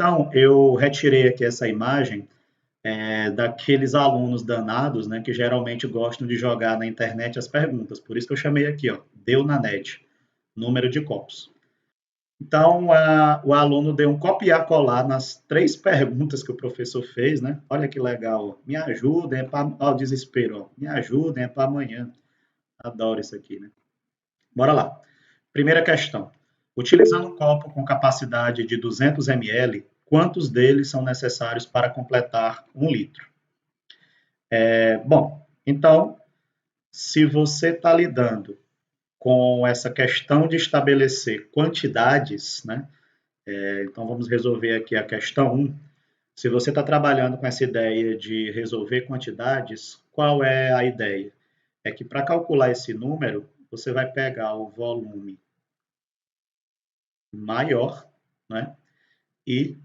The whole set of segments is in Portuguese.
Então, eu retirei aqui essa imagem daqueles alunos danados, né, que geralmente gostam de jogar na internet as perguntas. Por isso que eu chamei aqui, ó, deu na net, número de copos. Então, o aluno deu um copiar-colar nas 3 perguntas que o professor fez, né? Olha que legal, ó. Me ajudem, é para o desespero, ó. Me ajudem, é para amanhã. Adoro isso aqui, né? Bora lá. Primeira questão. Utilizando um copo com capacidade de 200 ml, quantos deles são necessários para completar 1 litro? Bom, então, se você está lidando com essa questão de estabelecer quantidades, né? Então, vamos resolver aqui a questão 1. Se você está trabalhando com essa ideia de resolver quantidades, qual é a ideia? É que para calcular esse número, você vai pegar o volume maior, né? E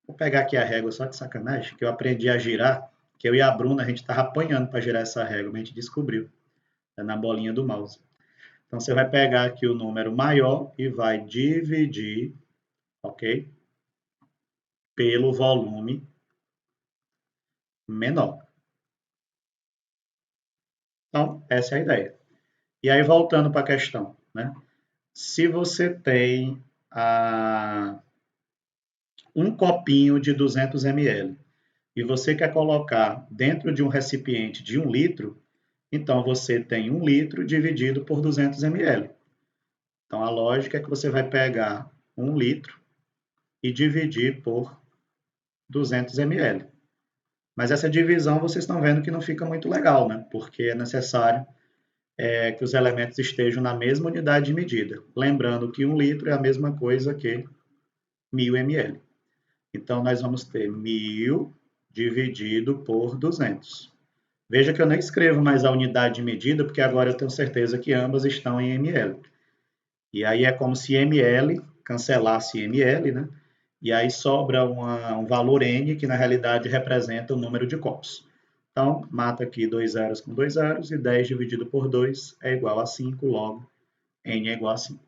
vou pegar aqui a régua só de sacanagem, que eu aprendi a girar, que eu e a Bruna, a gente estava apanhando para girar essa régua, mas a gente descobriu, na bolinha do mouse. Então, você vai pegar aqui o número maior e vai dividir, ok? Pelo volume menor. Então, essa é a ideia. E aí, voltando para a questão, né? Se você tem um copinho de 200 ml e você quer colocar dentro de um recipiente de 1 litro, então você tem 1 litro dividido por 200 ml. Então, a lógica é que você vai pegar 1 litro e dividir por 200 ml. Mas essa divisão vocês estão vendo que não fica muito legal, né? Porque é necessário que os elementos estejam na mesma unidade de medida. Lembrando que 1 litro é a mesma coisa que 1000 ml. Então, nós vamos ter 1000 dividido por 200. Veja que eu não escrevo mais a unidade de medida, porque agora eu tenho certeza que ambas estão em ml. E aí é como se ml cancelasse ml, né? E aí sobra um valor n, que na realidade representa o número de copos. Então, mata aqui 2 zeros com 2 zeros, e 10 dividido por 2 é igual a 5, logo n é igual a 5.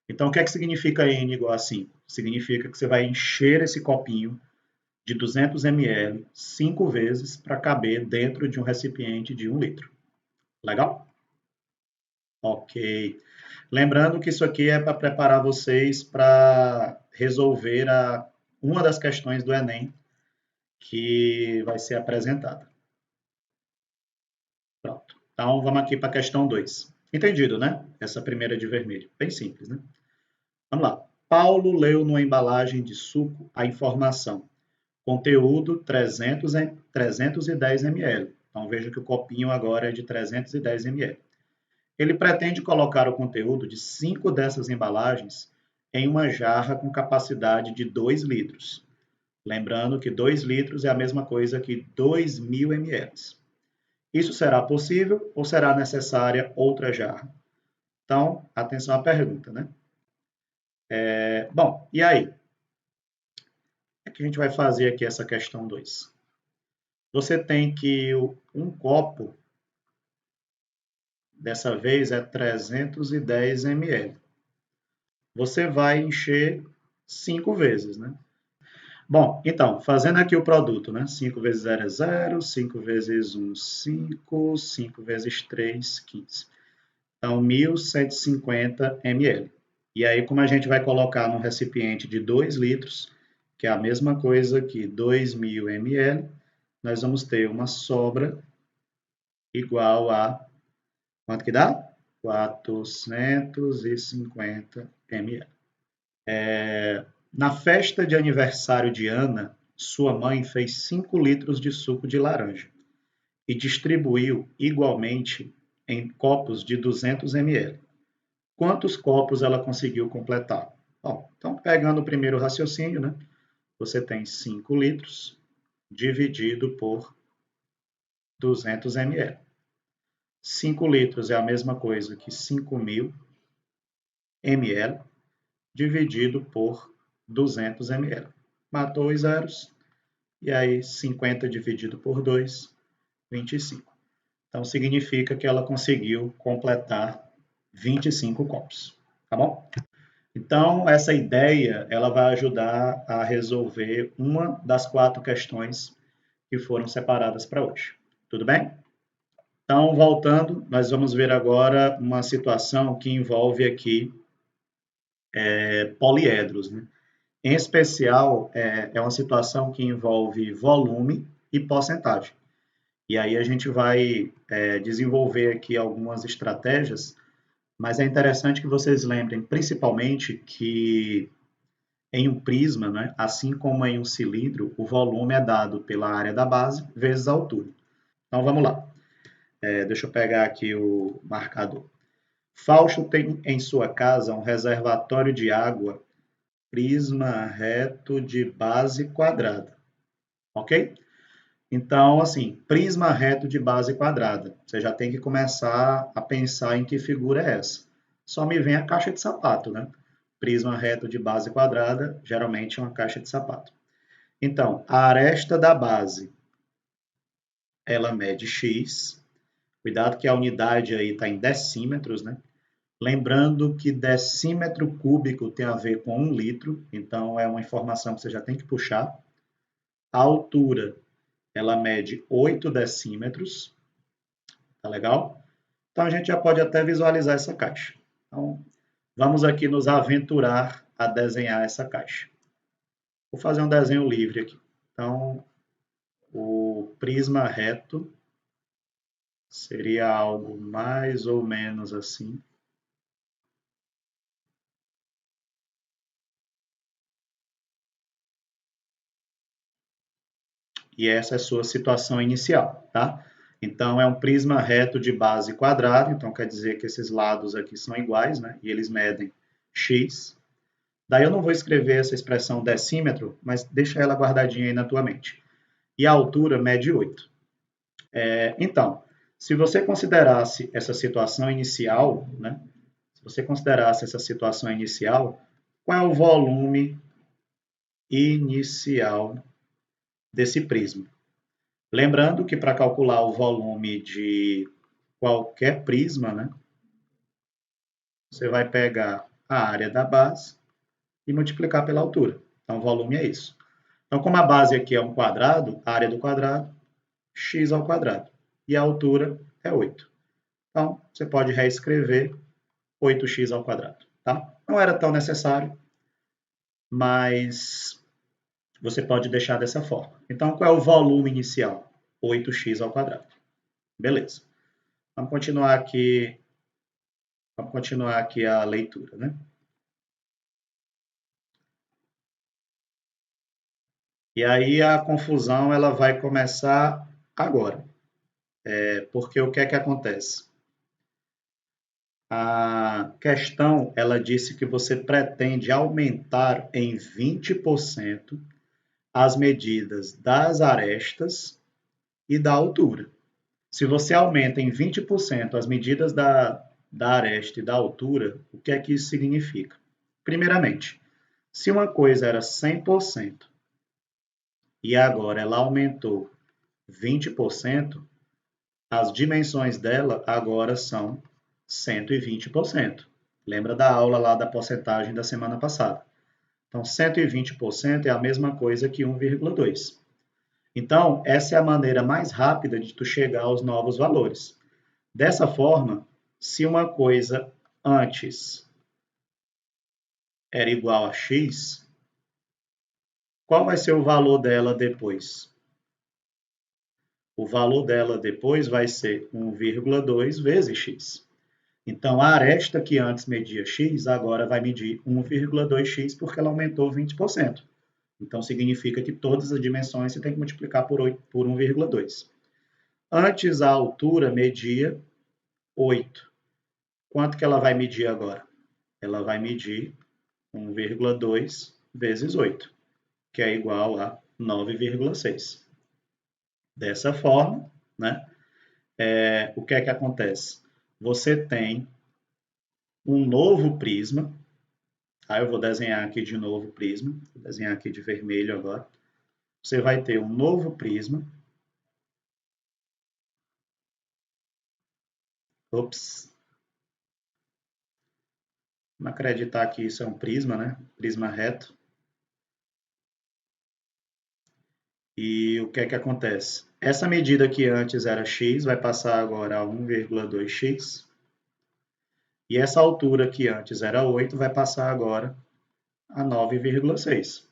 Então, o que é que significa n igual a 5? Significa que você vai encher esse copinho de 200 ml 5 vezes para caber dentro de um recipiente de 1 litro. Legal? Ok. Lembrando que isso aqui é para preparar vocês para resolver uma das questões do Enem que vai ser apresentada. Pronto. Então, vamos aqui para a questão 2. Entendido, né? Essa primeira de vermelho. Bem simples, né? Vamos lá. Paulo leu numa embalagem de suco a informação: conteúdo 310 ml. Então, veja que o copinho agora é de 310 ml. Ele pretende colocar o conteúdo de 5 dessas embalagens em uma jarra com capacidade de 2 litros. Lembrando que 2 litros é a mesma coisa que 2.000 ml. Isso será possível ou será necessária outra jarra? Então, atenção à pergunta, né? Bom, e aí? O que a gente vai fazer aqui essa questão 2? Você tem que um copo, dessa vez é 310 ml. Você vai encher 5 vezes, né? Bom, então, fazendo aqui o produto, né? 5 vezes 0 é 0, 5 vezes 1, 5, 5 vezes 3, 15. Então, 1.150 ml. E aí, como a gente vai colocar num recipiente de 2 litros, que é a mesma coisa que 2.000 ml, nós vamos ter uma sobra igual a... Quanto que dá? 450 ml. Na festa de aniversário de Ana, sua mãe fez 5 litros de suco de laranja e distribuiu igualmente em copos de 200 ml. Quantos copos ela conseguiu completar? Bom, então, pegando o primeiro raciocínio, né? Você tem 5 litros dividido por 200 ml. 5 litros é a mesma coisa que 5.000 ml dividido por 200 ml. Matou os zeros, e aí 50 dividido por 2, 25. Então, significa que ela conseguiu completar 25 copos, tá bom? Então, essa ideia ela vai ajudar a resolver uma das 4 questões que foram separadas para hoje. Tudo bem? Então, voltando, nós vamos ver agora uma situação que envolve aqui poliedros, né? Em especial, é uma situação que envolve volume e porcentagem. E aí a gente vai desenvolver aqui algumas estratégias, mas é interessante que vocês lembrem, principalmente, que em um prisma, né, assim como em um cilindro, o volume é dado pela área da base vezes a altura. Então vamos lá. Deixa eu pegar aqui o marcador. Fausto tem em sua casa um reservatório de água prisma reto de base quadrada. Ok? Então, assim, prisma reto de base quadrada. Você já tem que começar a pensar em que figura é essa. Só me vem a caixa de sapato, né? Prisma reto de base quadrada, geralmente é uma caixa de sapato. Então, a aresta da base, ela mede x. Cuidado que a unidade aí está em decímetros, né? Lembrando que decímetro cúbico tem a ver com 1 litro, então é uma informação que você já tem que puxar. A altura, ela mede 8 decímetros, tá legal? Então a gente já pode até visualizar essa caixa. Então, vamos aqui nos aventurar a desenhar essa caixa. Vou fazer um desenho livre aqui. Então, o prisma reto seria algo mais ou menos assim. E essa é a sua situação inicial, tá? Então, é um prisma reto de base quadrada, então quer dizer que esses lados aqui são iguais, né? E eles medem x. Daí eu não vou escrever essa expressão decímetro, mas deixa ela guardadinha aí na tua mente. E a altura mede 8. Então, se você considerasse essa situação inicial, né? Se você considerasse essa situação inicial, qual é o volume inicial desse prisma? Lembrando que para calcular o volume de qualquer prisma, né, você vai pegar a área da base e multiplicar pela altura. Então, o volume é isso. Então, como a base aqui é um quadrado, a área do quadrado, x ao quadrado. E a altura é 8. Então, você pode reescrever 8x ao quadrado. Tá? Não era tão necessário, mas você pode deixar dessa forma. Então, qual é o volume inicial? 8x ao quadrado. Beleza. Vamos continuar aqui a leitura, né? E aí a confusão ela vai começar agora. Porque o que é que acontece? A questão, ela disse que você pretende aumentar em 20% as medidas das arestas e da altura. Se você aumenta em 20% as medidas da aresta e da altura, o que é que isso significa? Primeiramente, se uma coisa era 100% e agora ela aumentou 20%, as dimensões dela agora são 120%. Lembra da aula lá da porcentagem da semana passada? Então, 120% é a mesma coisa que 1,2. Então, essa é a maneira mais rápida de tu chegar aos novos valores. Dessa forma, se uma coisa antes era igual a x, qual vai ser o valor dela depois? O valor dela depois vai ser 1,2 vezes x. Então, a aresta que antes media x, agora vai medir 1,2x porque ela aumentou 20%. Então, significa que todas as dimensões você tem que multiplicar por 1,2. Antes, a altura media 8. Quanto que ela vai medir agora? Ela vai medir 1,2 vezes 8, que é igual a 9,6. Dessa forma, né, o que é que acontece? Você tem um novo prisma. Aí eu vou desenhar aqui de novo o prisma. Vou desenhar aqui de vermelho agora. Você vai ter um novo prisma. Ops. Vamos acreditar que isso é um prisma, né? Prisma reto. E o que é que acontece? Essa medida que antes era x vai passar agora a 1,2x. E essa altura que antes era 8 vai passar agora a 9,6.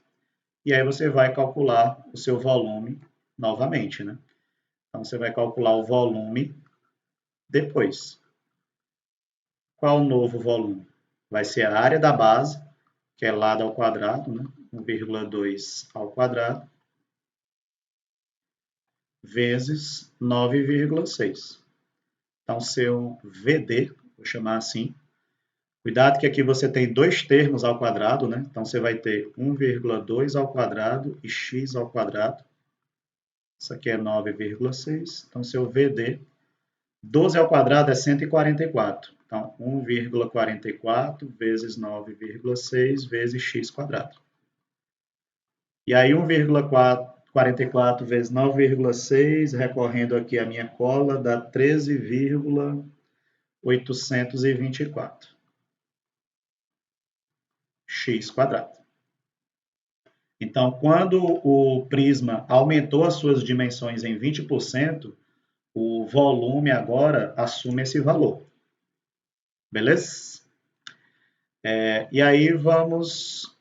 E aí você vai calcular o seu volume novamente, né? Então você vai calcular o volume depois. Qual o novo volume? Vai ser a área da base, que é lado ao quadrado, né? 1,2 ao quadrado, vezes 9,6. Então, seu VD, vou chamar assim. Cuidado que aqui você tem dois termos ao quadrado, né? Então, você vai ter 1,2 ao quadrado e x ao quadrado. Isso aqui é 9,6. Então, seu VD, 12 ao quadrado é 144. Então, 1,44 vezes 9,6 vezes x quadrado. E aí, 1,44 vezes 9,6, recorrendo aqui à minha cola, dá 13,824 x quadrado. Então, quando o prisma aumentou as suas dimensões em 20%, o volume agora assume esse valor. Beleza? E aí vamos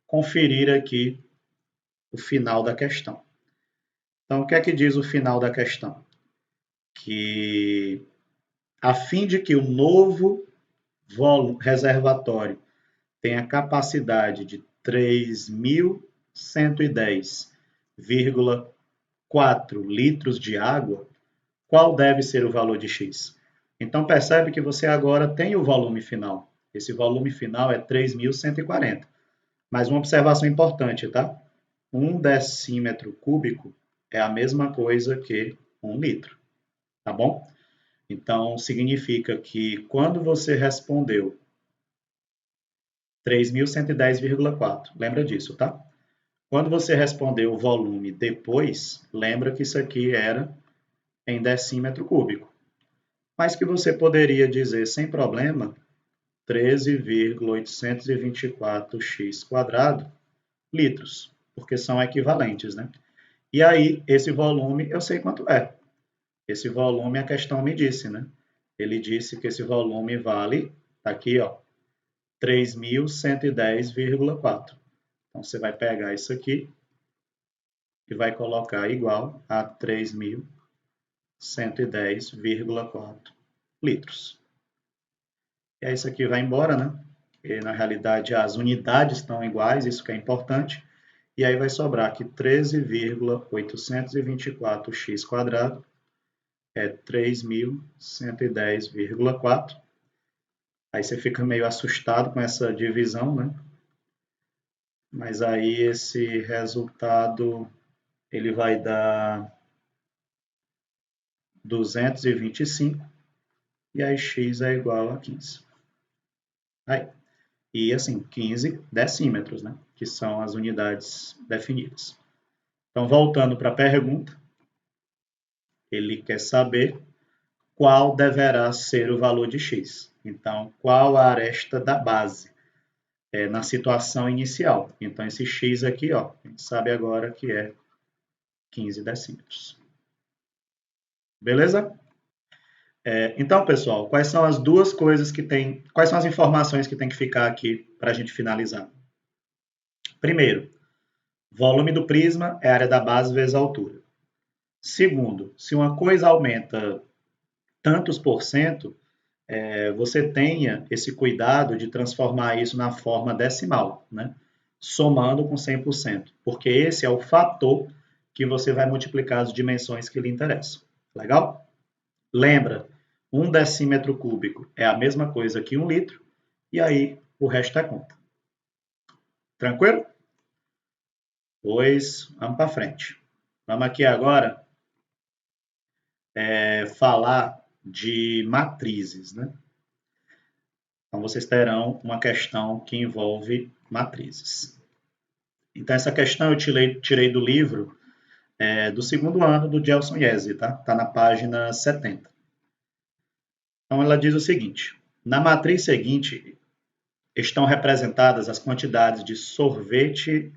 conferir aqui o final da questão. Então, o que é que diz o final da questão? Que a fim de que o novo reservatório tenha capacidade de 3.110,4 litros de água, qual deve ser o valor de X? Então, percebe que você agora tem o volume final. Esse volume final é 3.140. Mas uma observação importante, tá? 1 decímetro cúbico é a mesma coisa que 1 litro, tá bom? Então, significa que quando você respondeu 3.110,4, lembra disso, tá? Quando você respondeu o volume depois, lembra que isso aqui era em decímetro cúbico. Mas que você poderia dizer sem problema 13,824x quadrado litros, porque são equivalentes, né? E aí, esse volume, eu sei quanto é. Esse volume, a questão me disse, né? Ele disse que esse volume vale, tá aqui, ó, 3.110,4. Então, você vai pegar isso aqui e vai colocar igual a 3.110,4 litros. E aí isso aqui vai embora, né? E, na realidade, as unidades estão iguais, isso que é importante. E aí vai sobrar aqui 13,824x quadrado é 3.110,4. Aí você fica meio assustado com essa divisão, né? Mas aí esse resultado ele vai dar 225 e aí x é igual a 15. Aí. E assim, 15 decímetros, né? Que são as unidades definidas. Então, voltando para a pergunta, ele quer saber qual deverá ser o valor de x. Então, qual a aresta da base na situação inicial. Então, esse x aqui, ó, a gente sabe agora que é 15 decímetros. Beleza? Então, pessoal, quais são as duas coisas que tem, quais são as informações que tem que ficar aqui para a gente finalizar? Primeiro, volume do prisma é a área da base vezes a altura. Segundo, se uma coisa aumenta tantos por cento, você tenha esse cuidado de transformar isso na forma decimal, né? Somando com 100%, porque esse é o fator que você vai multiplicar as dimensões que lhe interessam. Legal? Lembra, 1 decímetro cúbico é a mesma coisa que 1 litro, e aí o resto é conta. Tranquilo? Pois, vamos para frente. Vamos aqui agora falar de matrizes, né? Então, vocês terão uma questão que envolve matrizes. Então, essa questão eu tirei do livro do segundo ano do Gelson Yeze, tá? Está na página 70. Então, ela diz o seguinte: na matriz seguinte, estão representadas as quantidades de sorvete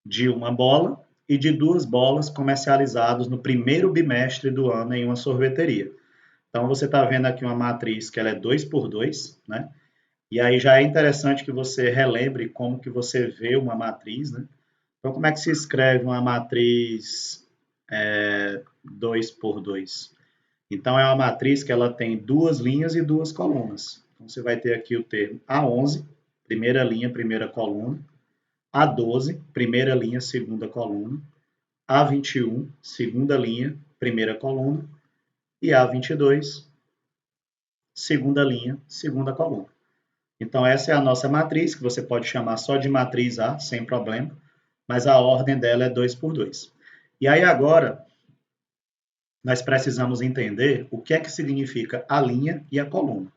de uma bola e de 2 bolas comercializados no primeiro bimestre do ano em uma sorveteria. Então, você está vendo aqui uma matriz que ela é 2 por 2, né? E aí já é interessante que você relembre como que você vê uma matriz, né? Então, como é que se escreve uma matriz 2 por 2? Então, é uma matriz que ela tem 2 linhas e 2 colunas. Então, você vai ter aqui o termo A11, primeira linha, primeira coluna. A12, primeira linha, segunda coluna. A21, segunda linha, primeira coluna. E A22, segunda linha, segunda coluna. Então, essa é a nossa matriz, que você pode chamar só de matriz A, sem problema, mas a ordem dela é 2 por 2. E aí, agora, nós precisamos entender o que é que significa a linha e a coluna.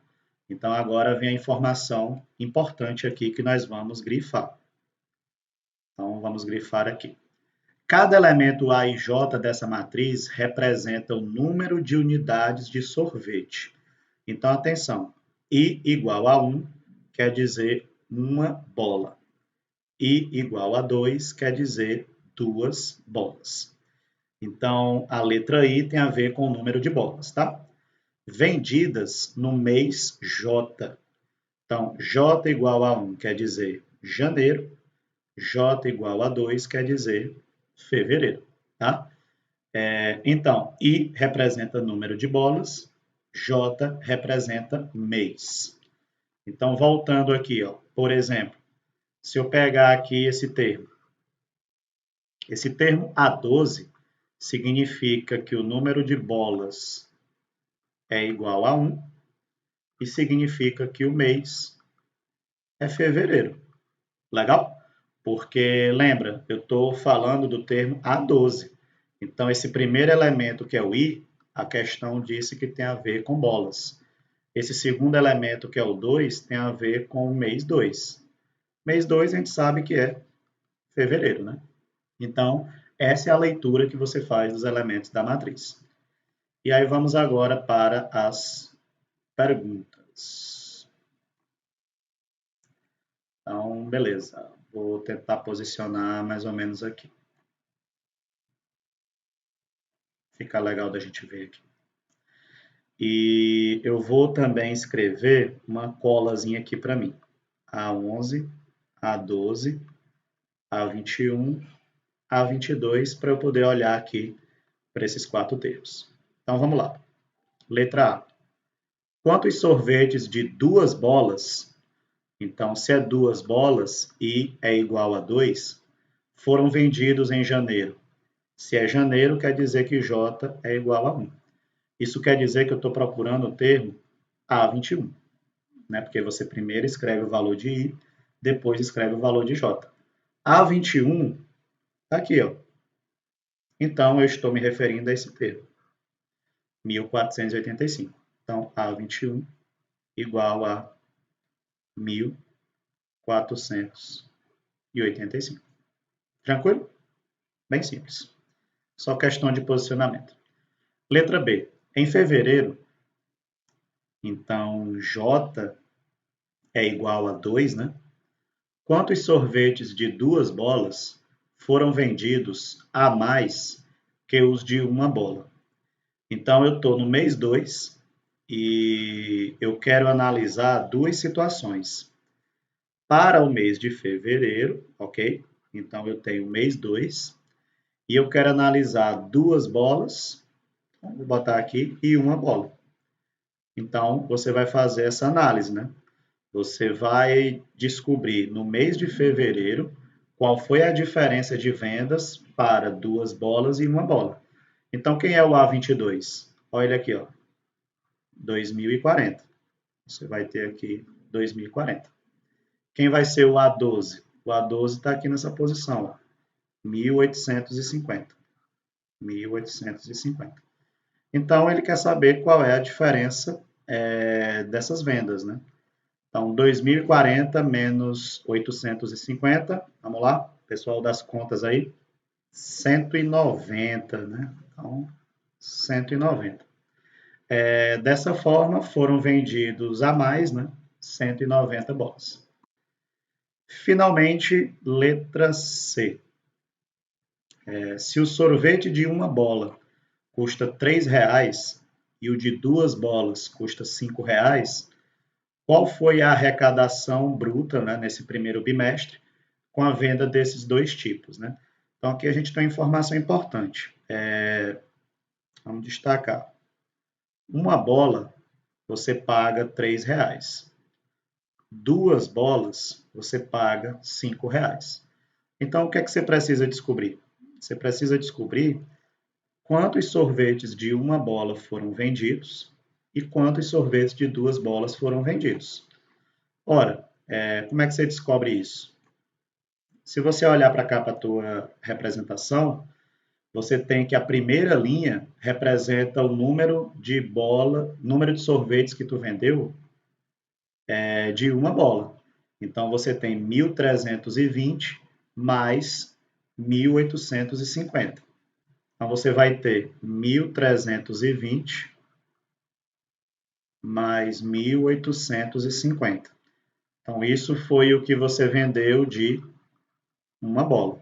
Então, agora vem a informação importante aqui que nós vamos grifar. Então, vamos grifar aqui. Cada elemento A e J dessa matriz representa o número de unidades de sorvete. Então, atenção, I igual a 1 quer dizer uma bola. I igual a 2 quer dizer 2 bolas. Então, a letra I tem a ver com o número de bolas, tá? Vendidas no mês J. Então, J igual a 1 quer dizer janeiro, J igual a 2 quer dizer fevereiro, tá? Então, I representa número de bolas, J representa mês. Então, voltando aqui, ó, por exemplo, se eu pegar aqui esse termo A12 significa que o número de bolas é igual a 1 e significa que o mês é fevereiro. Legal? Porque, lembra, eu estou falando do termo A12. Então, esse primeiro elemento, que é o I, a questão disse que tem a ver com bolas. Esse segundo elemento, que é o 2, tem a ver com o mês 2. Mês 2 a gente sabe que é fevereiro, né? Então, essa é a leitura que você faz dos elementos da matriz. E aí vamos agora para as perguntas. Então, beleza. Vou tentar posicionar mais ou menos aqui. Fica legal da gente ver aqui. E eu vou também escrever uma colazinha aqui para mim. A11, A12, A21, A22, para eu poder olhar aqui para esses 4 termos. Então, vamos lá. Letra A. Quantos sorvetes de 2 bolas, então, se é 2 bolas e é igual a 2, foram vendidos em janeiro? Se é janeiro, quer dizer que J é igual a 1. Isso quer dizer que eu estou procurando o termo A21, né? Porque você primeiro escreve o valor de I, depois escreve o valor de J. A21 está aqui, ó. Então, eu estou me referindo a esse termo, 1485. Então, A21 igual a 1485. Tranquilo? Bem simples. Só questão de posicionamento. Letra B. Em fevereiro, então J é igual a 2, né? Quantos sorvetes de 2 bolas foram vendidos a mais que os de uma bola? Então, eu estou no mês 2 e eu quero analisar 2 situações. Para o mês de fevereiro, ok? Então, eu tenho mês 2 e eu quero analisar 2 bolas, vou botar aqui, e uma bola. Então, você vai fazer essa análise, né? Você vai descobrir no mês de fevereiro qual foi a diferença de vendas para 2 bolas e uma bola. Então, quem é o A22? Olha ele aqui, ó, 2040. Você vai ter aqui 2040. Quem vai ser o A12? O A12 está aqui nessa posição, ó, 1850. 1850. Então, ele quer saber qual é a diferença dessas vendas, né? Então, 2040 menos 850, vamos lá, pessoal das contas aí, 190, né? Então, 190. Dessa forma, foram vendidos a mais, né, 190 bolas. Finalmente, letra C. Se o sorvete de uma bola custa R$ 3 e o de 2 bolas custa R$ 5, qual foi a arrecadação bruta, né, nesse primeiro bimestre com a venda desses dois tipos, né? Então, aqui a gente tem uma informação importante. Vamos destacar. Uma bola, você paga R$ 3. 2 bolas, você paga R$ 5. Então, o que é que você precisa descobrir? Você precisa descobrir quantos sorvetes de uma bola foram vendidos e quantos sorvetes de 2 bolas foram vendidos. Ora, como é que você descobre isso? Se você olhar para cá para a tua representação, você tem que a primeira linha representa o número de sorvetes que tu vendeu de uma bola. Então você tem 1.320 mais 1.850. Então você vai ter 1.320 mais 1.850. Então isso foi o que você vendeu de uma bola.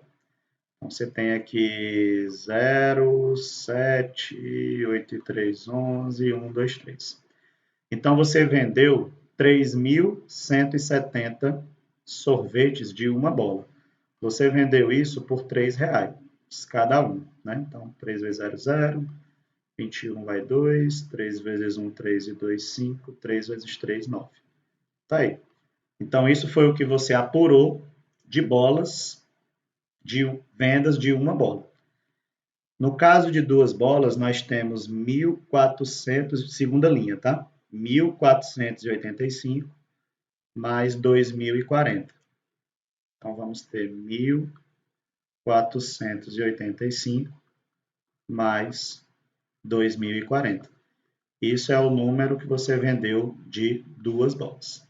Então, você tem aqui 0, 7, 8 e 3, 11, 1, 2, 3. Então, você vendeu 3.170 sorvetes de uma bola. Você vendeu isso por R$ 3 cada um, né? Então, 3 vezes 0, 0. 21 vai 2. 3 vezes 1, 3 e 2, 5. 3 vezes 3, 9. Tá aí. Então, isso foi o que você apurou de bolas de vendas de uma bola. No caso de 2 bolas, nós temos 1.400, segunda linha, tá? 1.485 mais 2.040. Então, vamos ter 1.485 mais 2.040. Isso é o número que você vendeu de 2 bolas.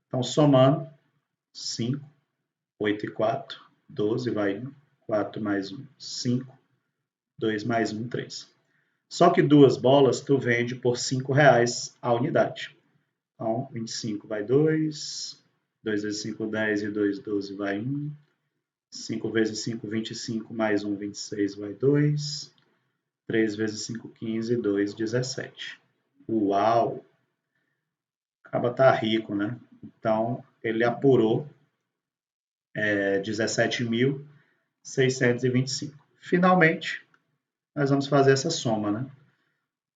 Então, somando, 5, 8 e 4, 12, vai 1, 4 mais 1, 5, 2 mais 1, 3. Só que 2 bolas tu vende por R$ 5 a unidade. Então, 25 vai 2, 2 vezes 5, 10 e 2, 12 vai 1. 5 vezes 5, 25 mais 1, 26 vai 2. 3 vezes 5, 15 e 2, 17. Uau! Acaba tá rico, né? Então, ele apurou 17.625. Finalmente, nós vamos fazer essa soma, né?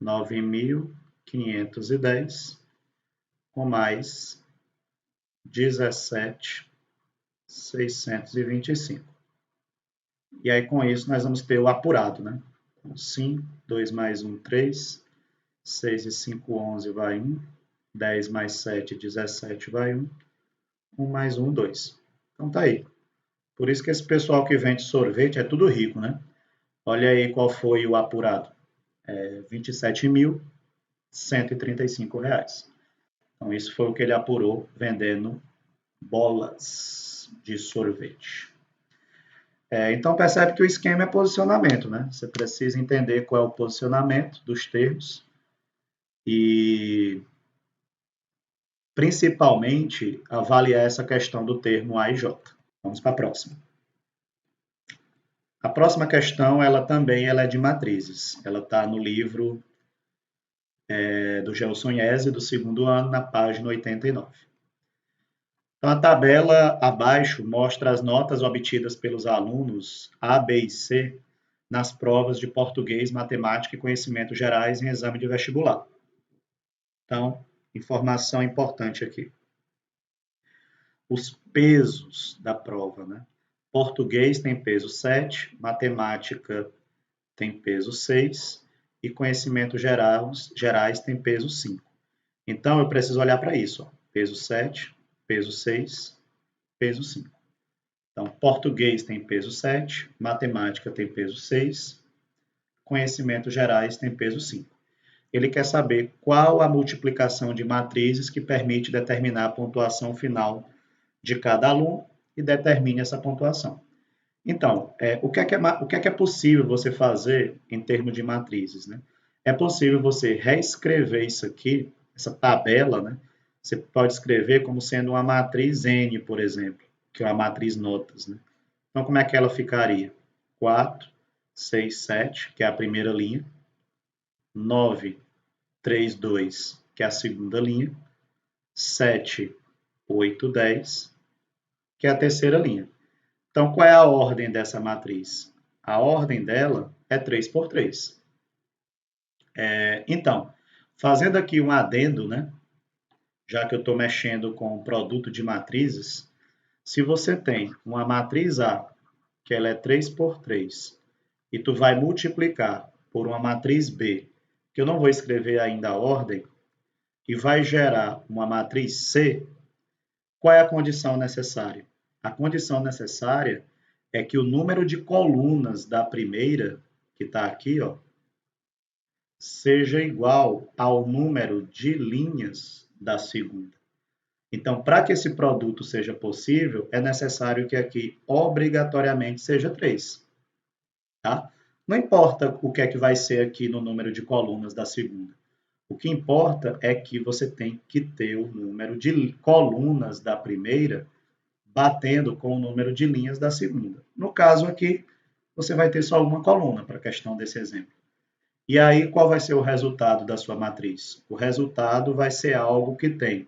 9.510 com mais 17.625. E aí, com isso, nós vamos ter o apurado, né? 5, 2 mais 1, 3, 6 e 5, 11 vai 1, 10 mais 7, 17 vai 1, 1 mais 1, 2. Então tá aí. Por isso que esse pessoal que vende sorvete é tudo rico, né? Olha aí qual foi o apurado. R$ 27.135. Então, isso foi o que ele apurou vendendo bolas de sorvete. Então, percebe que o esquema é posicionamento, né? Você precisa entender qual é o posicionamento dos termos e, principalmente, avaliar essa questão do termo A e J. Vamos para a próxima. A próxima questão, ela é de matrizes. Ela está no livro do Gelson Yese, do segundo ano, na página 89. Então, a tabela abaixo mostra as notas obtidas pelos alunos A, B e C nas provas de português, matemática e conhecimentos gerais em exame de vestibular. Então, informação importante aqui. Os pesos da prova, né? Português tem peso 7, matemática tem peso 6 e conhecimentos gerais tem peso 5. Então, eu preciso olhar para isso. Ó. Peso 7, peso 6, peso 5. Então, português tem peso 7, matemática tem peso 6, conhecimentos gerais tem peso 5. Ele quer saber qual a multiplicação de matrizes que permite determinar a pontuação final de cada aluno e determine essa pontuação. Então, o que é possível você fazer em termos de matrizes? Né? É possível você reescrever isso aqui, essa tabela, né? Você pode escrever como sendo uma matriz N, por exemplo, que é uma matriz notas, né? Então, como é que ela ficaria? 4, 6, 7, que é a primeira linha. 9, 3, 2, que é a segunda linha. 7, 8, 10, que é a terceira linha. Então, qual é a ordem dessa matriz? A ordem dela é 3 por 3. Então, fazendo aqui um adendo, né? Já que eu estou mexendo com o produto de matrizes, se você tem uma matriz A, que ela é 3 por 3, e tu vai multiplicar por uma matriz B, que eu não vou escrever ainda a ordem, e vai gerar uma matriz C, qual é a condição necessária? A condição necessária é que o número de colunas da primeira, que está aqui, ó, seja igual ao número de linhas da segunda. Então, para que esse produto seja possível, é necessário que aqui obrigatoriamente seja 3. Tá? Não importa o que é que vai ser aqui no número de colunas da segunda. O que importa é que você tem que ter o número de colunas da primeira batendo com o número de linhas da segunda. No caso aqui, você vai ter só uma coluna para a questão desse exemplo. E aí, qual vai ser o resultado da sua matriz? O resultado vai ser algo que tem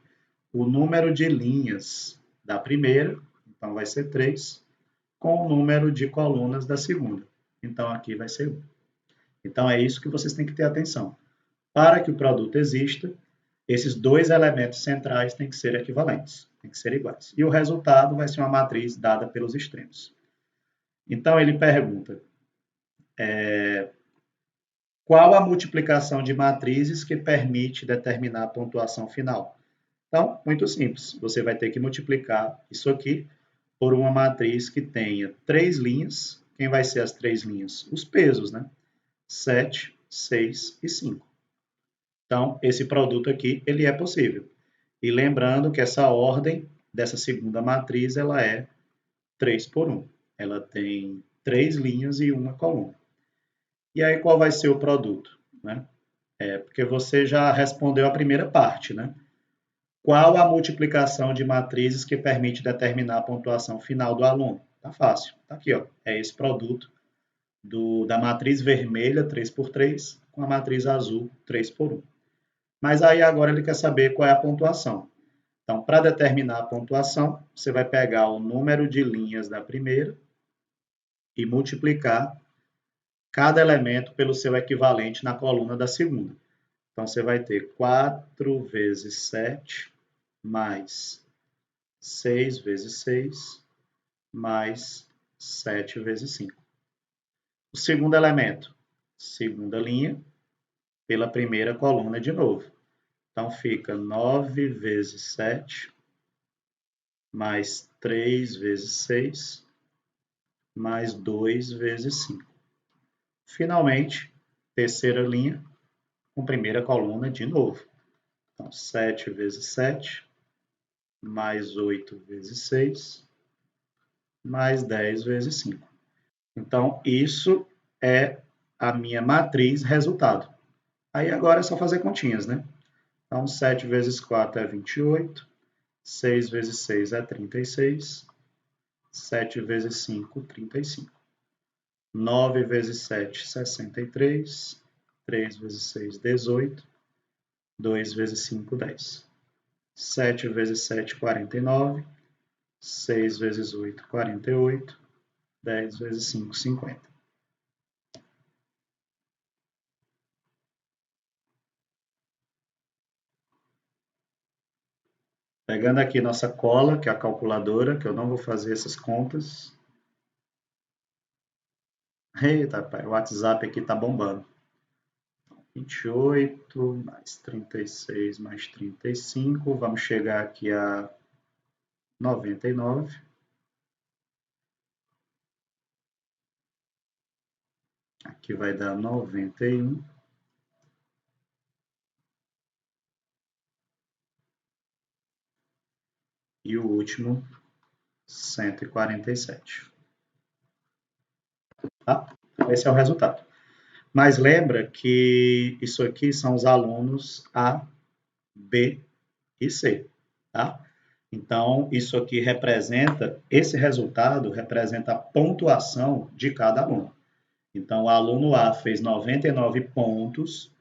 o número de linhas da primeira, então vai ser 3, com o número de colunas da segunda. Então, aqui vai ser 1. Então, é isso que vocês têm que ter atenção. Para que o produto exista, esses dois elementos centrais têm que ser equivalentes, têm que ser iguais. E o resultado vai ser uma matriz dada pelos extremos. Então, ele pergunta, qual a multiplicação de matrizes que permite determinar a pontuação final? Então, muito simples. Você vai ter que multiplicar isso aqui por uma matriz que tenha 3 linhas. Quem vai ser as 3 linhas? Os pesos, né? 7, 6 e 5. Então, esse produto aqui, ele é possível. E lembrando que essa ordem dessa segunda matriz, ela é 3 por 1. Ela tem 3 linhas e uma coluna. E aí, qual vai ser o produto? Né? Porque você já respondeu a primeira parte, né? Qual a multiplicação de matrizes que permite determinar a pontuação final do aluno? Tá fácil. Tá aqui, ó. É esse produto da matriz vermelha 3 por 3 com a matriz azul 3 por 1. Mas aí agora ele quer saber qual é a pontuação. Então, para determinar a pontuação, você vai pegar o número de linhas da primeira e multiplicar cada elemento pelo seu equivalente na coluna da segunda. Então, você vai ter 4 vezes 7 mais 6 vezes 6 mais 7 vezes 5. O segundo elemento, segunda linha, pela primeira coluna de novo. Então, fica 9 vezes 7 mais 3 vezes 6 mais 2 vezes 5. Finalmente, terceira linha, com primeira coluna de novo. Então, 7 vezes 7 mais 8 vezes 6 mais 10 vezes 5. Então, isso é a minha matriz resultado. Aí agora é só fazer continhas, né? Então, 7 vezes 4 é 28, 6 vezes 6 é 36, 7 vezes 5, 35. 9 vezes 7, 63, 3 vezes 6, 18, 2 vezes 5, 10. 7 vezes 7, 49, 6 vezes 8, 48, 10 vezes 5, 50. Pegando aqui nossa cola, que é a calculadora, que eu não vou fazer essas contas. Eita, pai, o WhatsApp aqui tá bombando. 28 mais 36 mais 35, vamos chegar aqui a 99. Aqui vai dar 91. E o último, 147. Tá? Esse é o resultado. Mas lembra que isso aqui são os alunos A, B e C, tá? Então, isso aqui representa, esse resultado representa a pontuação de cada aluno. Então, o aluno A fez 99 pontos.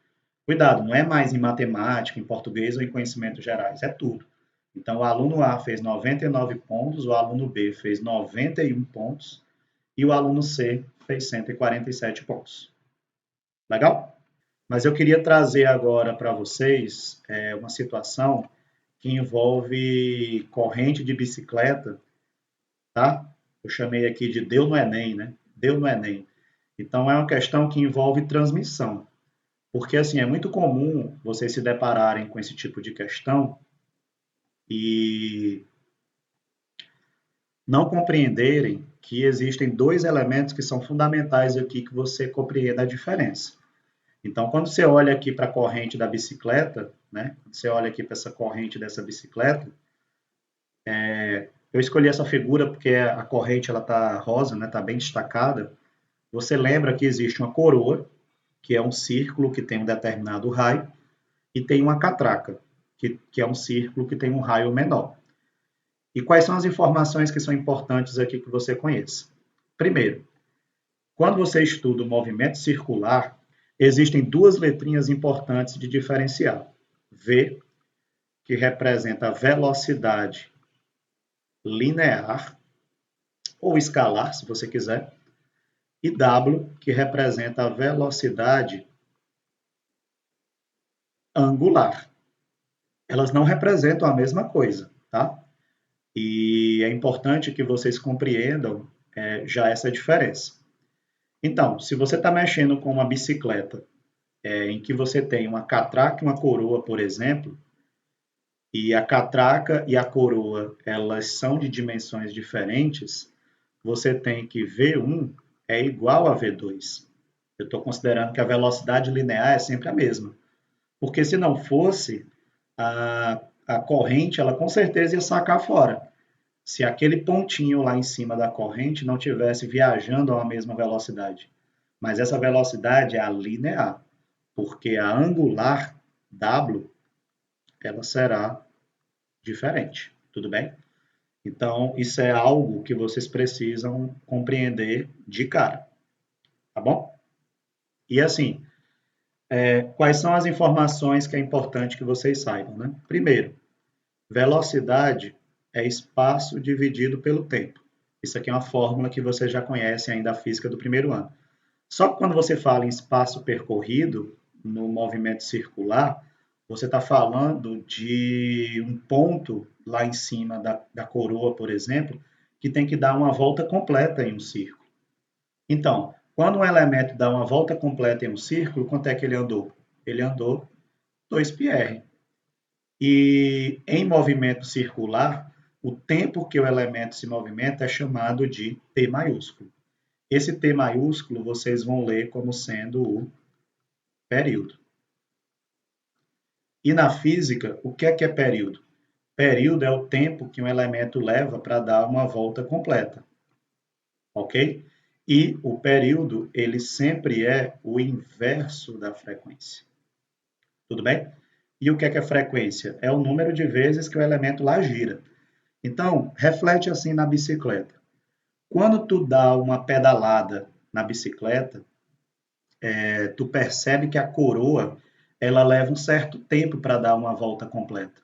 Cuidado, não é mais em matemática, em português ou em conhecimentos gerais, é tudo. Então, o aluno A fez 99 pontos, o aluno B fez 91 pontos e o aluno C fez 147 pontos. Legal? Mas eu queria trazer agora para vocês uma situação que envolve corrente de bicicleta, tá? Eu chamei aqui de Deu no Enem, né? Deu no Enem. Então, é uma questão que envolve transmissão. Porque, assim, é muito comum vocês se depararem com esse tipo de questão e não compreenderem que existem dois elementos que são fundamentais aqui que você compreenda a diferença. Então, quando você olha aqui para a corrente da bicicleta, né? Quando você olha aqui para essa corrente dessa bicicleta, eu escolhi essa figura porque a corrente ela está rosa, né? Está bem destacada. Você lembra que existe uma coroa, que é um círculo que tem um determinado raio, e tem uma catraca, que é um círculo que tem um raio menor. E quais são as informações que são importantes aqui que você conheça? Primeiro, quando você estuda o movimento circular, existem duas letrinhas importantes de diferenciar. V, que representa a velocidade linear, ou escalar, se você quiser, e W, que representa a velocidade angular. Elas não representam a mesma coisa, tá? E é importante que vocês compreendam já essa diferença. Então, se você está mexendo com uma bicicleta em que você tem uma catraca e uma coroa, por exemplo, e a catraca e a coroa elas são de dimensões diferentes, você tem que V1 é igual a V2. Eu estou considerando que a velocidade linear é sempre a mesma. Porque se não fosse, a corrente ela com certeza ia sacar fora. Se aquele pontinho lá em cima da corrente não tivesse viajando a uma mesma velocidade. Mas essa velocidade é a linear, porque a angular W ela será diferente, tudo bem? Então, isso é algo que vocês precisam compreender de cara, tá bom? E assim, quais são as informações que é importante que vocês saibam, né? Primeiro, velocidade é espaço dividido pelo tempo. Isso aqui é uma fórmula que você já conhece ainda da física do primeiro ano. Só que quando você fala em espaço percorrido no movimento circular, você está falando de um ponto lá em cima da coroa, por exemplo, que tem que dar uma volta completa em um círculo. Então, quando um elemento dá uma volta completa em um círculo, quanto é que ele andou? Ele andou 2πr. E em movimento circular, o tempo que o elemento se movimenta é chamado de t maiúsculo. Esse t maiúsculo vocês vão ler como sendo o período. E na física, o que é período? Período é o tempo que um elemento leva para dar uma volta completa, ok? E o período, ele sempre é o inverso da frequência. Tudo bem? E o que é frequência? É o número de vezes que o elemento lá gira. Então, reflete assim na bicicleta. Quando tu dá uma pedalada na bicicleta, tu percebe que a coroa ela leva um certo tempo para dar uma volta completa.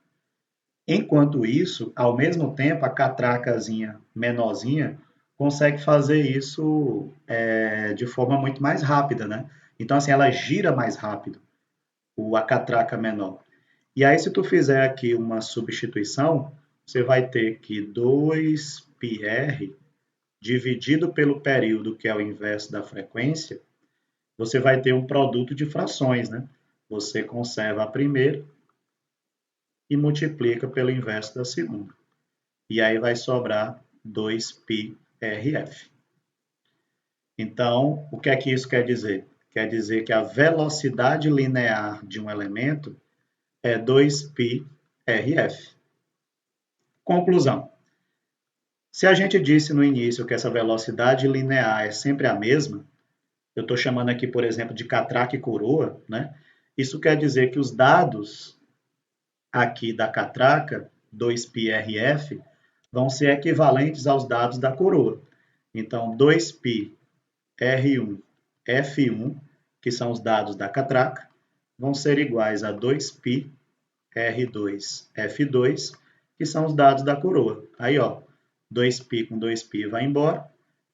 Enquanto isso, ao mesmo tempo, a catracazinha menorzinha consegue fazer isso de forma muito mais rápida, né? Então, assim, ela gira mais rápido, a catraca menor. E aí, se tu fizer aqui uma substituição, você vai ter que 2πr dividido pelo período, que é o inverso da frequência, você vai ter um produto de frações, né? Você conserva a primeira e multiplica pelo inverso da segunda. E aí vai sobrar 2πrf. Então, o que é que isso quer dizer? Quer dizer que a velocidade linear de um elemento é 2πrf. Conclusão. Se a gente disse no início que essa velocidade linear é sempre a mesma, eu estou chamando aqui, por exemplo, de catraca e coroa, né? Isso quer dizer que os dados aqui da catraca, 2πRF, vão ser equivalentes aos dados da coroa. Então, 2π R1, F1, que são os dados da catraca, vão ser iguais a 2π R2, F2, que são os dados da coroa. Aí, ó, 2π com 2π vai embora.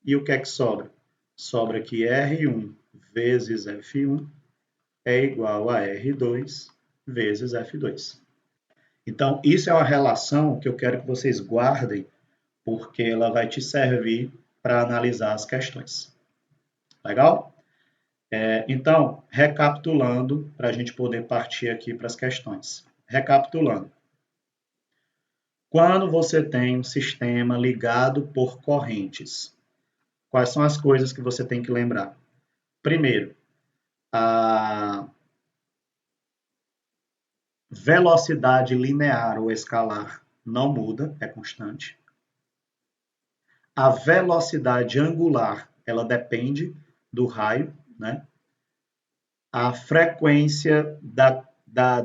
E o que é que sobra? Sobra que R1 vezes F1 é igual a R2 vezes F2. Então, isso é uma relação que eu quero que vocês guardem, porque ela vai te servir para analisar as questões. Legal? Então, recapitulando, para a gente poder partir aqui para as questões. Recapitulando. Quando você tem um sistema ligado por correntes, quais são as coisas que você tem que lembrar? Primeiro, a velocidade linear ou escalar não muda, é constante. A velocidade angular, ela depende do raio, né? A frequência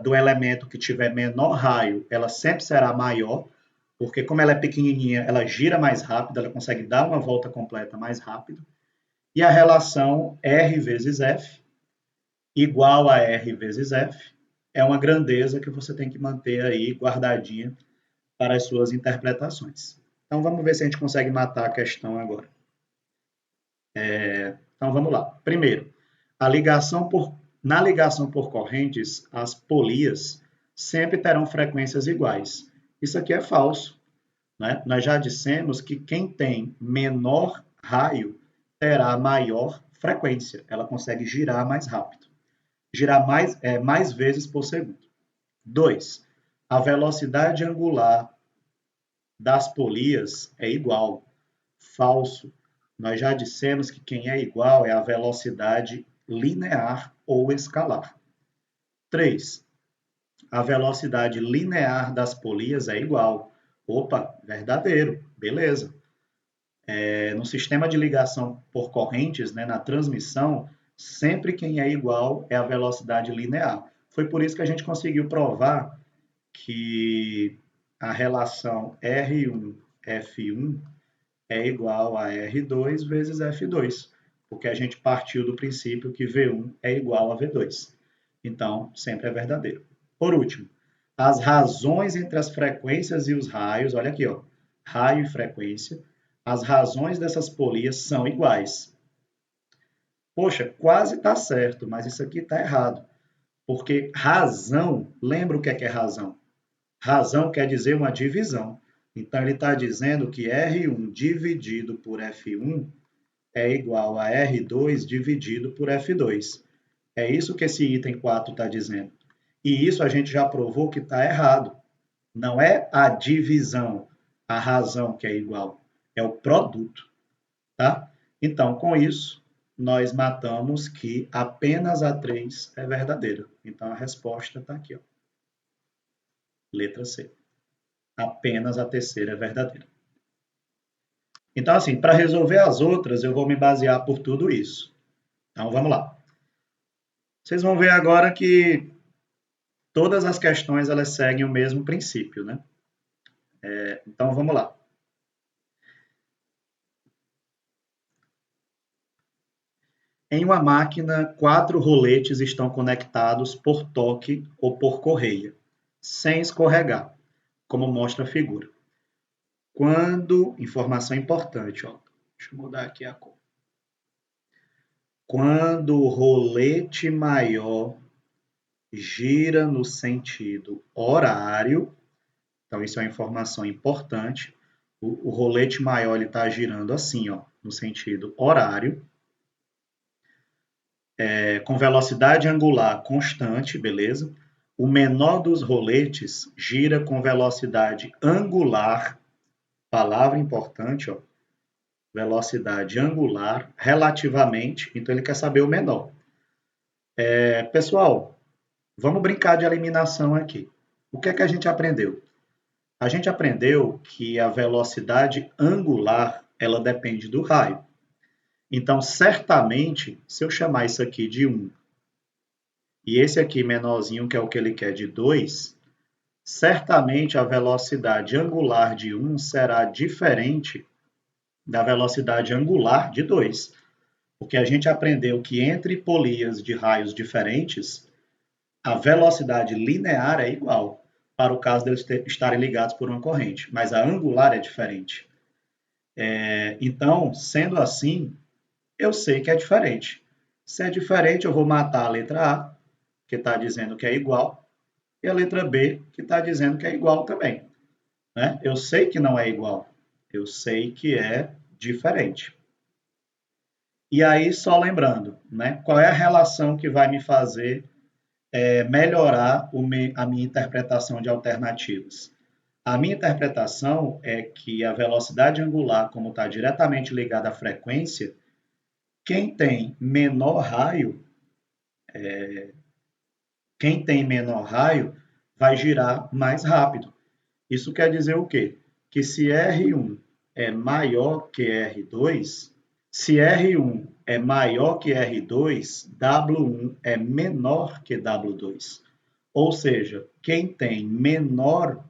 do elemento que tiver menor raio, ela sempre será maior, porque como ela é pequenininha, ela gira mais rápido, ela consegue dar uma volta completa mais rápido. E a relação R vezes F igual a R vezes F é uma grandeza que você tem que manter aí guardadinha para as suas interpretações. Então vamos ver se a gente consegue matar a questão agora. Então vamos lá. Primeiro, na ligação por correntes, as polias sempre terão frequências iguais. Isso aqui é falso, né? Nós já dissemos que quem tem menor raio terá maior frequência. Ela consegue girar mais rápido. Girar mais vezes por segundo. 2. A velocidade angular das polias é igual. Falso. Nós já dissemos que quem é igual é a velocidade linear ou escalar. 3. A velocidade linear das polias é igual. Opa, verdadeiro, beleza. No sistema de ligação por correntes, né, na transmissão, sempre quem é igual é a velocidade linear. Foi por isso que a gente conseguiu provar que a relação R1-F1 é igual a R2 vezes F2, porque a gente partiu do princípio que V1 é igual a V2. Então, sempre é verdadeiro. Por último, as razões entre as frequências e os raios, olha aqui, ó, raio e frequência, as razões dessas polias são iguais. Poxa, quase está certo, mas isso aqui está errado. Porque razão, lembra o que é razão? Razão quer dizer uma divisão. Então, ele está dizendo que R1 dividido por F1 é igual a R2 dividido por F2. É isso que esse item 4 está dizendo. E isso a gente já provou que está errado. Não é a divisão, a razão que é igual. É o produto. Tá? Então, com isso, nós matamos que apenas a 3 é verdadeira. Então, a resposta está aqui. Ó. Letra C. Apenas a terceira é verdadeira. Então, assim, para resolver as outras, eu vou me basear por tudo isso. Então, vamos lá. Vocês vão ver agora que todas as questões elas seguem o mesmo princípio, né? Então, vamos lá. Em uma máquina, 4 roletes estão conectados por toque ou por correia, sem escorregar, como mostra a figura. Quando, informação importante, ó, deixa eu mudar aqui a cor. Quando o rolete maior gira no sentido horário, então isso é uma informação importante, o rolete maior está girando assim, ó, no sentido horário, com velocidade angular constante, beleza? O menor dos roletes gira com velocidade angular, palavra importante, ó, velocidade angular relativamente, então ele quer saber o menor. Pessoal, vamos brincar de eliminação aqui. O que é que a gente aprendeu? A gente aprendeu que a velocidade angular, ela depende do raio. Então, certamente, se eu chamar isso aqui de 1 e esse aqui menorzinho, que é o que ele quer, de 2, certamente a velocidade angular de 1 será diferente da velocidade angular de 2, porque a gente aprendeu que entre polias de raios diferentes, a velocidade linear é igual, para o caso deles estarem ligados por uma corrente, mas a angular é diferente. Então, sendo assim, eu sei que é diferente. Se é diferente, eu vou matar a letra A, que está dizendo que é igual, e a letra B, que está dizendo que é igual também. Né? Eu sei que não é igual, eu sei que é diferente. E aí, só lembrando, né, qual é a relação que vai me fazer melhorar a minha interpretação de alternativas? A minha interpretação é que a velocidade angular, como está diretamente ligada à frequência, quem tem menor raio, vai girar mais rápido. Isso quer dizer o quê? Que se R1 é maior que R2, se R1 é maior que R2, W1 é menor que W2. Ou seja, quem tem menor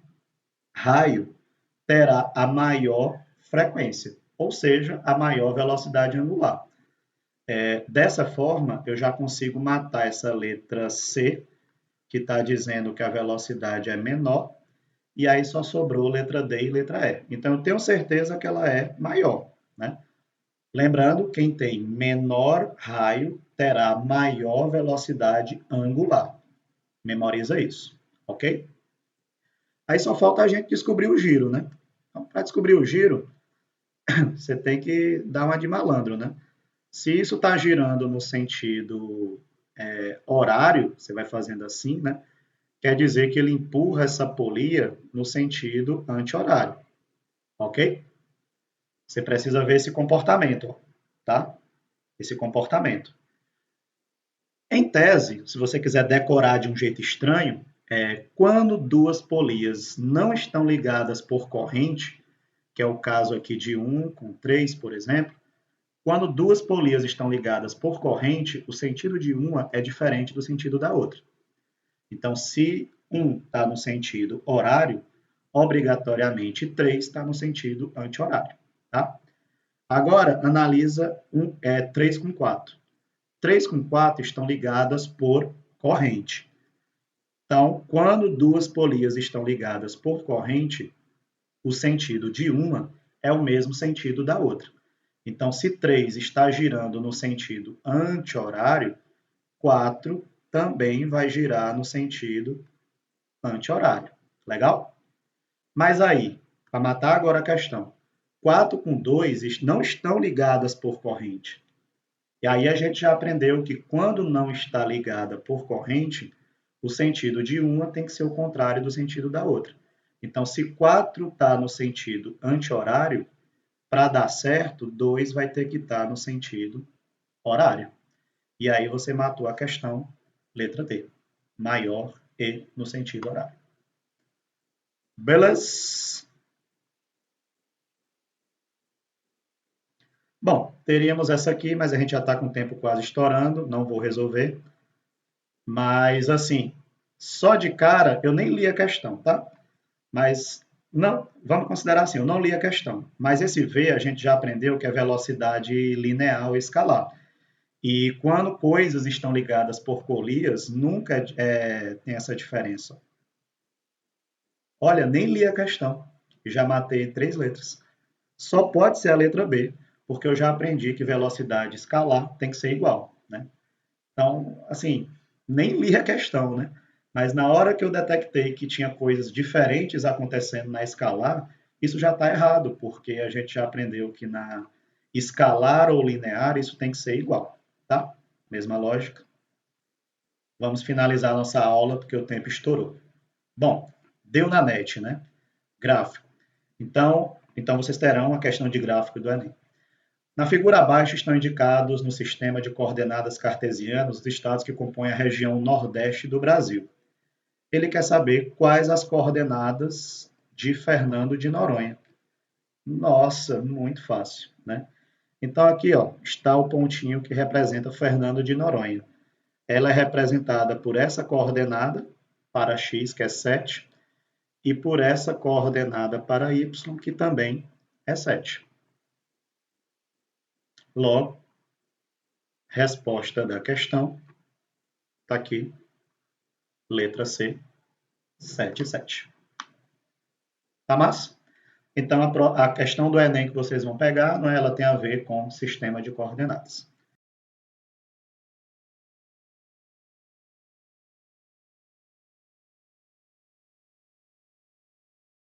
raio terá a maior frequência, ou seja, a maior velocidade angular. Dessa forma, eu já consigo matar essa letra C, que está dizendo que a velocidade é menor, e aí só sobrou letra D e letra E. Então, eu tenho certeza que ela é maior. Né? Lembrando, quem tem menor raio terá maior velocidade angular. Memoriza isso, ok? Aí só falta a gente descobrir o giro, né? Então, para descobrir o giro, você tem que dar uma de malandro, né? Se isso está girando no sentido horário, você vai fazendo assim, né? Quer dizer que ele empurra essa polia no sentido anti-horário, ok? Você precisa ver esse comportamento, tá? Esse comportamento. Em tese, se você quiser decorar de um jeito estranho, quando duas polias não estão ligadas por corrente, que é o caso aqui de 1 com 3, por exemplo, quando duas polias estão ligadas por corrente, o sentido de uma é diferente do sentido da outra. Então, se um está no sentido horário, obrigatoriamente 3 está no sentido anti-horário. Tá? Agora, analisa 3 com 4. 3 com 4 estão ligadas por corrente. Então, quando duas polias estão ligadas por corrente, o sentido de uma é o mesmo sentido da outra. Então, se 3 está girando no sentido anti-horário, 4 também vai girar no sentido anti-horário. Legal? Mas aí, para matar agora a questão, 4 com 2 não estão ligadas por corrente. E aí a gente já aprendeu que quando não está ligada por corrente, o sentido de uma tem que ser o contrário do sentido da outra. Então, se 4 está no sentido anti-horário, para dar certo, 2 vai ter que estar no sentido horário. E aí você matou a questão, letra D, maior e no sentido horário. Beleza? Bom, teríamos essa aqui, mas a gente já está com o tempo quase estourando, não vou resolver. Mas, assim, só de cara, eu nem li a questão, tá? Mas, não, vamos considerar assim, eu não li a questão. Mas esse V a gente já aprendeu que é velocidade linear ou escalar. E quando coisas estão ligadas por polias, nunca tem essa diferença. Olha, nem li a questão. Já matei 3 letras. Só pode ser a letra B, porque eu já aprendi que velocidade escalar tem que ser igual, né? Então, assim, nem li a questão, né? Mas na hora que eu detectei que tinha coisas diferentes acontecendo na escalar, isso já está errado, porque a gente já aprendeu que na escalar ou linear isso tem que ser igual, tá? Mesma lógica. Vamos finalizar nossa aula, porque o tempo estourou. Bom, deu na net, né? Gráfico. Então vocês terão a questão de gráfico do Enem. Na figura abaixo estão indicados no sistema de coordenadas cartesianas os estados que compõem a região nordeste do Brasil. Ele quer saber quais as coordenadas de Fernando de Noronha. Nossa, muito fácil, né? Então, aqui ó, está o pontinho que representa Fernando de Noronha. Ela é representada por essa coordenada para x, que é 7, e por essa coordenada para y, que também é 7. Logo, resposta da questão está aqui, letra C, 7 e 7. Tá massa? Então, a questão do Enem que vocês vão pegar, ela tem a ver com sistema de coordenadas.